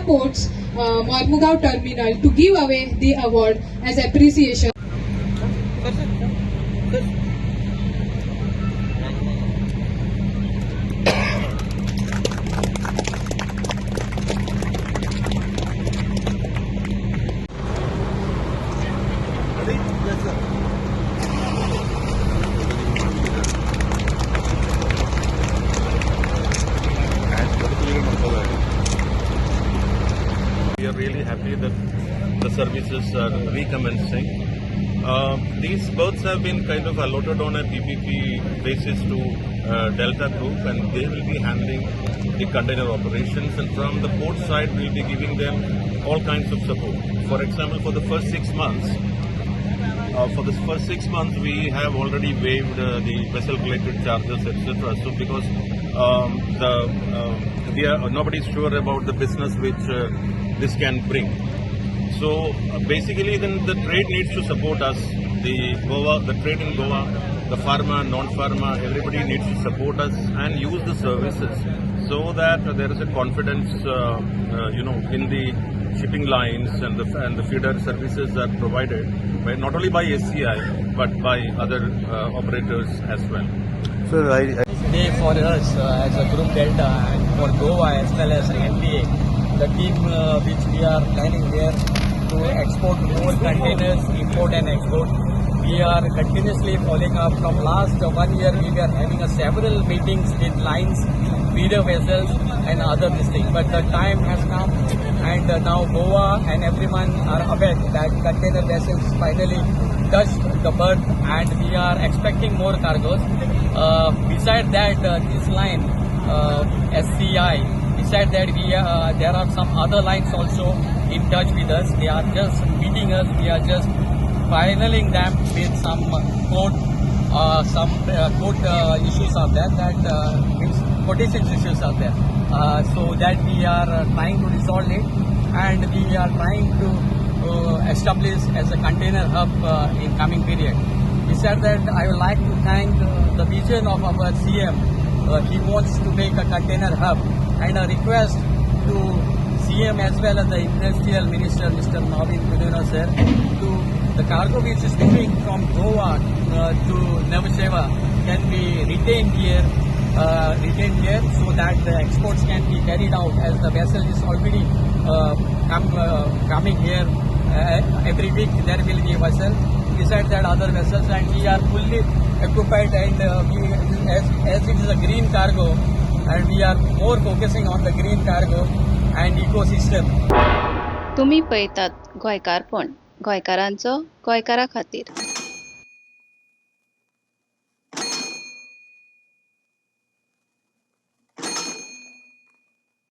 Ports Mormugaon Terminal to give away the award as appreciation. We are really happy that the services are recommencing. These berths have been kind of allotted on a PPP basis to Delta Group, and they will be handling the container operations. And from the port side, we will be giving them all kinds of support. For example, for the first 6 months, we have already waived the vessel-related charges, etc. So, because nobody is sure about the business which this can bring. So basically, then the trade needs to support us. The trade in Goa, the pharma, non-pharma, everybody needs to support us and use the services so that there is a confidence, in the shipping lines and the feeder services are provided by, not only by SCI but by other operators as well. So Day for us as a Group Delta and for Goa as well as NPA, the team which we are planning here to export more containers, import and export. We are continuously following up. From last 1 year, we were having several meetings with lines, feeder vessels and other things. But the time has come, and now Goa and everyone are aware that container vessels finally touched the berth, and we are expecting more cargoes. Besides that, this line, SCI, besides that, there are some other lines also in touch with us. They are just meeting us. We are just finaling them with some court issues are there, that means quotations issues are there. So that we are trying to resolve it, and we are trying to establish as a container hub in coming period. Besides that, I would like to thank the vision of our CM. He wants to make a container hub, and a request to CM as well as the Industrial Minister, Mr. Navin Kuduna sir, to the cargo which is coming from Goa to Navaseva can be retained here, so that the exports can be carried out, as the vessel is already coming here. Every week there will be a vessel. Besides that, other vessels, and we are fully occupied, and as it is a green cargo, and we are more focusing on the green cargo and ecosystem. तुम्ही पळयतात गोंयकारपण, गोंयकारांचो गोंयकारा खातीर.